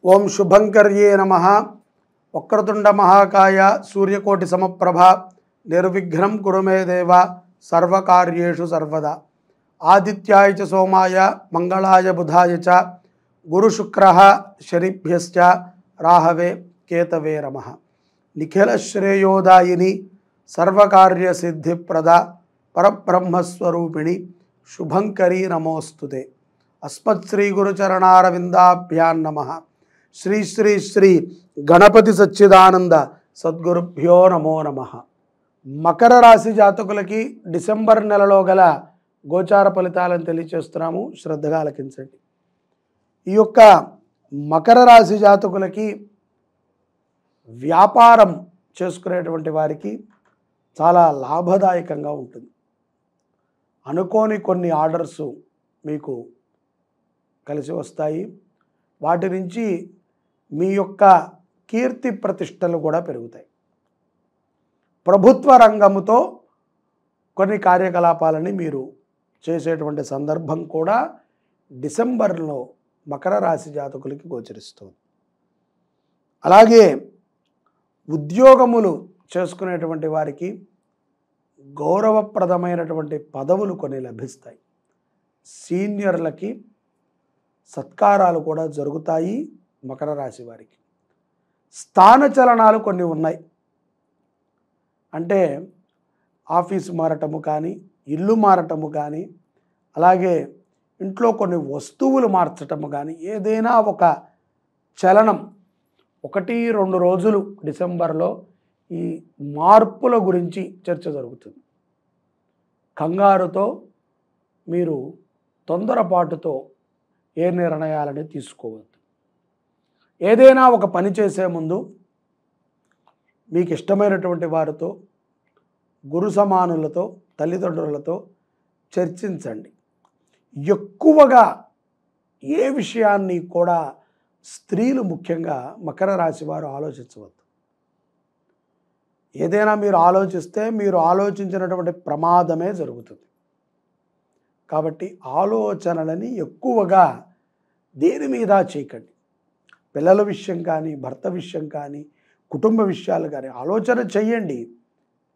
ఓం శుభంకర్యే నమః. వక్రతుండ మహాకాయ సూర్యకోటి సమప్రభ నిర్విఘ్నం కురు మే దేవ సర్వకార్యేషు సర్వదా. ఆదిత్యాయ చ సోమాయ మంగళాయ బుధాయ చ గురుశుక్రః శనిభ్యశ్చ రాహవే కేతవే నమః. నిఖిల శ్రేయోదాయిని సర్వకార్య సిద్ధిప్రద పరబ్రహ్మస్వరూపిణి శుభంకరీ నమోస్తుతే. అస్మత్ శ్రీ గురుచరణారవిందాభ్యాం నమః. శ్రీ శ్రీ శ్రీ గణపతి సచ్చిదానంద సద్గురుభ్యో నమో నమః. మకర రాశి జాతకులకి డిసెంబర్ నెలలో గల గోచార ఫలితాలను తెలియచేస్తున్నాము, శ్రద్ధగా ఆలకించండి. ఈ యొక్క మకర రాశి జాతకులకి వ్యాపారం చేసుకునేటువంటి వారికి చాలా లాభదాయకంగా ఉంటుంది. అనుకోని కొన్ని ఆర్డర్స్ మీకు కలిసి వస్తాయి. వాటి నుంచి మీ యొక్క కీర్తి ప్రతిష్టలు కూడా పెరుగుతాయి. ప్రభుత్వ రంగముతో కొన్ని కార్యకలాపాలని మీరు చేసేటువంటి సందర్భం కూడా డిసెంబర్లో మకర రాశి జాతకులకి గోచరిస్తుంది. అలాగే ఉద్యోగములు చేసుకునేటువంటి వారికి గౌరవప్రదమైనటువంటి పదవులు కొన్ని లభిస్తాయి. సీనియర్లకి సత్కారాలు కూడా జరుగుతాయి. మకర రాశి వారికి స్థానచలనాలు కొన్ని ఉన్నాయి. అంటే ఆఫీసు మారటము కానీ, ఇల్లు మారటము కానీ, అలాగే ఇంట్లో కొన్ని వస్తువులు మార్చటము కానీ, ఏదైనా ఒక చలనం 1-2 రోజులు డిసెంబర్లో ఈ మార్పుల గురించి చర్చ జరుగుతుంది. కంగారుతో మీరు తొందరపాటుతో ఏ నిర్ణయాలని తీసుకోవద్దు. ఏదైనా ఒక పని చేసే ముందు మీకు ఇష్టమైనటువంటి వారితో, గురు సమానులతో, తల్లిదండ్రులతో చర్చించండి. ఎక్కువగా ఏ విషయాన్ని కూడా స్త్రీలు ముఖ్యంగా మకర రాశి వారు ఆలోచించవద్దు. ఏదైనా మీరు ఆలోచిస్తే మీరు ఆలోచించినటువంటి ప్రమాదమే జరుగుతుంది. కాబట్టి ఆలోచనలని ఎక్కువగా దేని మీద చేయకండి. పిల్లల విషయం కానీ, భర్త విషయం కానీ, కుటుంబ విషయాలు కానీ ఆలోచన చెయ్యండి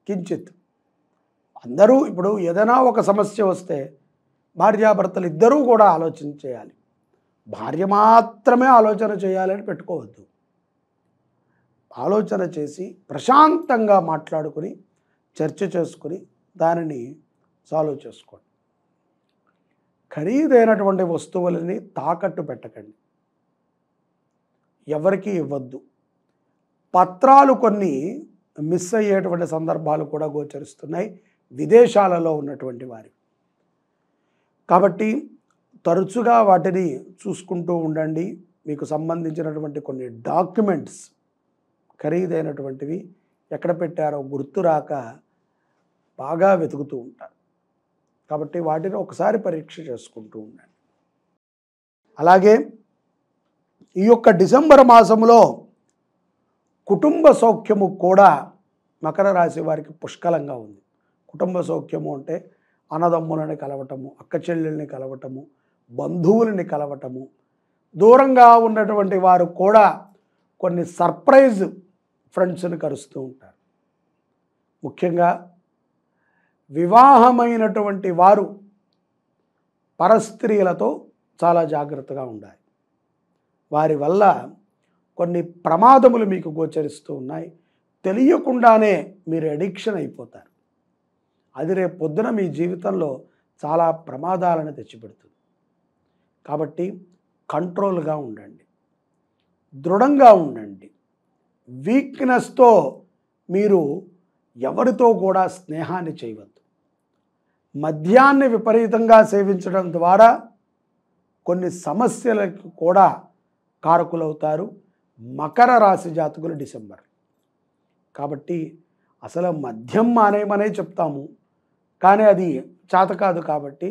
కించిత్. అందరూ ఇప్పుడు ఏదైనా ఒక సమస్య వస్తే భార్యాభర్తలు ఇద్దరూ కూడా ఆలోచన చేయాలి. భార్య మాత్రమే ఆలోచన చేయాలని పెట్టుకోవద్దు. ఆలోచన చేసి ప్రశాంతంగా మాట్లాడుకుని చర్చ చేసుకుని దానిని సాల్వ్ చేసుకోండి. ఖరీదైనటువంటి వస్తువులని తాకట్టు పెట్టకండి, ఎవరికి ఇవ్వద్దు. పత్రాలు కొన్ని మిస్ అయ్యేటువంటి సందర్భాలు కూడా గోచరిస్తున్నాయి విదేశాలలో ఉన్నటువంటి వారి. కాబట్టి తరచుగా వాటిని చూసుకుంటూ ఉండండి. మీకు సంబంధించినటువంటి కొన్ని డాక్యుమెంట్స్ ఖరీదైనటువంటివి ఎక్కడ పెట్టారో గుర్తు రాక బాగా వెతుకుతూ ఉంటారు. కాబట్టి వాటిని ఒకసారి పరీక్ష చేసుకుంటూ ఉండండి. అలాగే ఈ యొక్క డిసెంబర్ మాసంలో కుటుంబ సౌఖ్యము కూడా మకర రాశి వారికి పుష్కలంగా ఉంది. కుటుంబ సౌఖ్యము అంటే అన్నదమ్ములని కలవటము, అక్క చెల్లెల్ని కలవటము, బంధువులని కలవటము, దూరంగా ఉన్నటువంటి వారు కూడా కొన్ని సర్ప్రైజ్ ఫ్రెండ్స్ని కలుస్తూ ఉంటారు. ముఖ్యంగా వివాహమైనటువంటి వారు పరస్త్రీలతో చాలా జాగ్రత్తగా ఉండాలి. వారి వల్ల కొన్ని ప్రమాదములు మీకు గోచరిస్తూ ఉన్నాయి. తెలియకుండానే మీరు అడిక్షన్ అయిపోతారు. అది రేపు పొద్దున మీ జీవితంలో చాలా ప్రమాదాలను తెచ్చిపెడుతుంది. కాబట్టి కంట్రోల్గా ఉండండి, దృఢంగా ఉండండి. వీక్నెస్తో మీరు ఎవరితో కూడా స్నేహాన్ని చేయవద్దు. మద్యాన్ని విపరీతంగా సేవించడం ద్వారా కొన్ని సమస్యలకు కూడా కారకులవుతారు మకర రాశి జాతకులు డిసెంబర్. కాబట్టి అసలు మద్యం మానేమనే చెప్తాము, కానీ అది చేత కాదు. కాబట్టి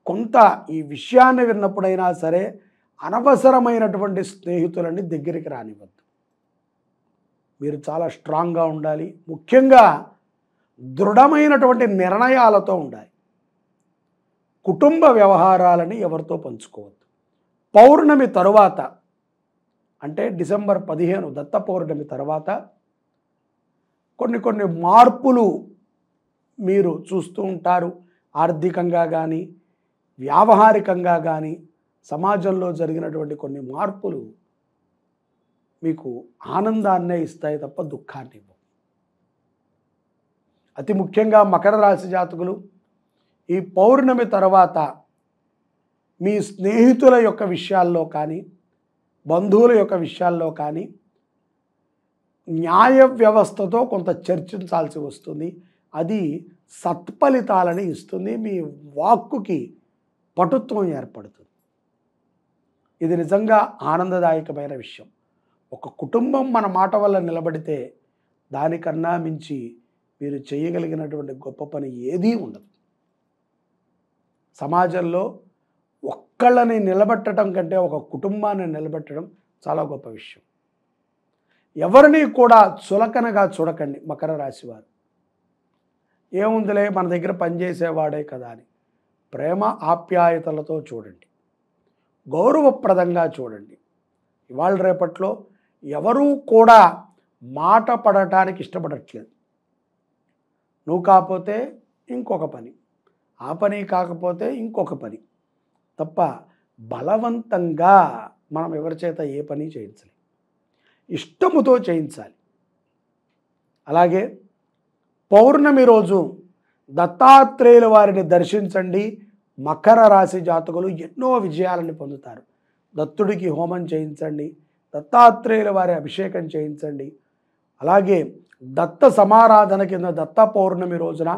కొంత ఈ విషయాన్ని విన్నప్పుడైనా సరే అనవసరమైనటువంటి స్నేహితులని దగ్గరికి రానివ్వద్దు. మీరు చాలా స్ట్రాంగ్గా ఉండాలి. ముఖ్యంగా దృఢమైనటువంటి నిర్ణయాలతో ఉండాలి. కుటుంబ వ్యవహారాలని ఎవరితో పంచుకోవద్దు. పౌర్ణమి తరువాత అంటే డిసెంబర్ 15 దత్త పౌర్ణమి తర్వాత కొన్ని మార్పులు మీరు చూస్తూ ఉంటారు. ఆర్థికంగా కానీ, వ్యావహారికంగా కానీ సమాజంలో జరిగినటువంటి కొన్ని మార్పులు మీకు ఆనందాన్నే ఇస్తాయి తప్ప దుఃఖాన్ని ఇవ్వవు. అతి ముఖ్యంగా మకర రాశి జాతకులు ఈ పౌర్ణమి తర్వాత మీ స్నేహితుల యొక్క విషయాల్లో కానీ, బంధువుల యొక్క విషయాల్లో కానీ న్యాయ వ్యవస్థతో కొంత చర్చించాల్సి వస్తుంది. అది సత్ఫలితాలని ఇస్తుంది. మీ వాక్కుకి పటుత్వం ఏర్పడుతుంది. ఇది నిజంగా ఆనందదాయకమైన విషయం. ఒక కుటుంబం మన మాట వల్ల నిలబడితే దానికన్నా మించి మీరు చేయగలిగినటువంటి గొప్ప పని ఏదీ ఉండదు. సమాజంలో ఒక్కళ్ళని నిలబెట్టడం కంటే ఒక కుటుంబాన్ని నిలబెట్టడం చాలా గొప్ప విషయం. ఎవరిని కూడా చులకనగా చూడకండి మకర రాశి వారు. ఏముందిలే మన దగ్గర పనిచేసేవాడే కదా అని ప్రేమ ఆప్యాయతలతో చూడండి. గౌరవప్రదంగా చూడండి. ఇవాళ రేపట్లో ఎవరూ కూడా మాట పడటానికి ఇష్టపడట్లేదు. నువ్వు కాకపోతే ఇంకొక పని, ఆ పని కాకపోతే ఇంకొక పని తప్ప బలవంతంగా మనం ఎవరి చేత ఏ పని చేయించలేం. ఇష్టముతో చేయించాలి. అలాగే పౌర్ణమి రోజు దత్తాత్రేయుల వారిని దర్శించండి. మకర రాశి జాతకులు ఎన్నో విజయాలను పొందుతారు. దత్తుడికి హోమం చేయించండి, దత్తాత్రేయుల వారి అభిషేకం చేయించండి. అలాగే దత్త సమారాధన కింద దత్త పౌర్ణమి రోజున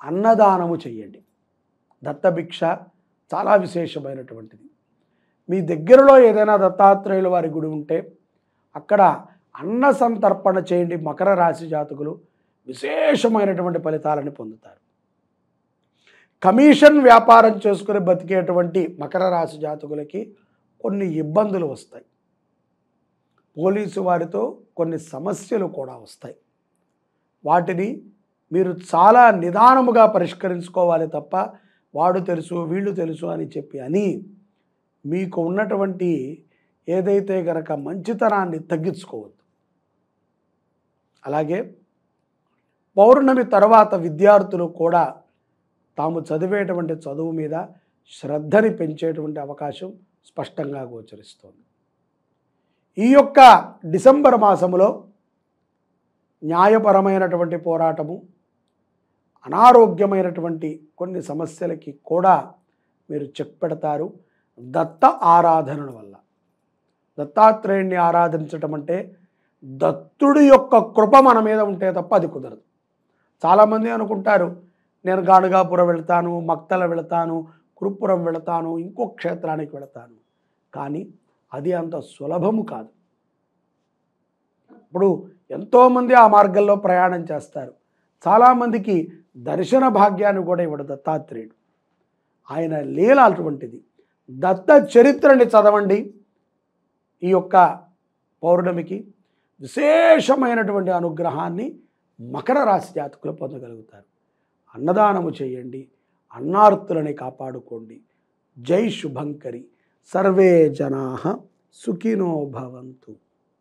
అన్నదానము చేయండి. దత్తభిక్ష చాలా విశేషమైనటువంటిది. మీ దగ్గరలో ఏదైనా దత్తాత్రేయుల వారి గుడి ఉంటే అక్కడ అన్న సంతర్పణ చేయండి. మకర రాశి జాతకులు విశేషమైనటువంటి ఫలితాలను పొందుతారు. కమిషన్ వ్యాపారం చేసుకుని బతికేటువంటి మకర రాశి జాతకులకి కొన్ని ఇబ్బందులు వస్తాయి. పోలీసు వారితో కొన్ని సమస్యలు కూడా వస్తాయి. వాటిని మీరు చాలా నిదానముగా పరిష్కరించుకోవాలి తప్ప వాడు తెలుసు వీళ్ళు తెలుసు అని చెప్పి మీకు ఉన్నటువంటి ఏదైతే గనక మంచితనాన్ని తగ్గించుకోవద్దు. అలాగే పౌర్ణమి తర్వాత విద్యార్థులు కూడా తాము చదివేటువంటి చదువు మీద శ్రద్ధని పెంచేటువంటి అవకాశం స్పష్టంగా గోచరిస్తోంది. ఈ యొక్క డిసెంబర్ మాసములో న్యాయపరమైనటువంటి పోరాటము, అనారోగ్యమైనటువంటి కొన్ని సమస్యలకి కూడా మీరు చెక్ పెడతారు దత్త ఆరాధన వల్ల. దత్తాత్రేయుణ్ణి ఆరాధించటం అంటే దత్తుడి యొక్క కృప మన మీద ఉంటే తప్ప అది కుదరదు. చాలామంది అనుకుంటారు నేను గాణగాపురం వెళతాను, మక్తల వెళతాను, కురుపురం వెళతాను, ఇంకో క్షేత్రానికి వెళతాను. కానీ అది అంత సులభము కాదు. ఇప్పుడు ఎంతోమంది ఆ మార్గంలో ప్రయాణం చేస్తారు. చాలామందికి దర్శన భాగ్యాన్ని కూడా ఇవ్వడు దత్తాత్రేయుడు. ఆయన లీల అటువంటిది. దత్త చరిత్రని చదవండి. ఈ యొక్క పౌర్ణమికి విశేషమైనటువంటి అనుగ్రహాన్ని మకర రాశి జాతకులు పొందగలుగుతారు. అన్నదానము చేయండి, అన్నార్తులని కాపాడుకోండి. జై శుభంకరి. సర్వే జనాః సుఖినో భవంతు.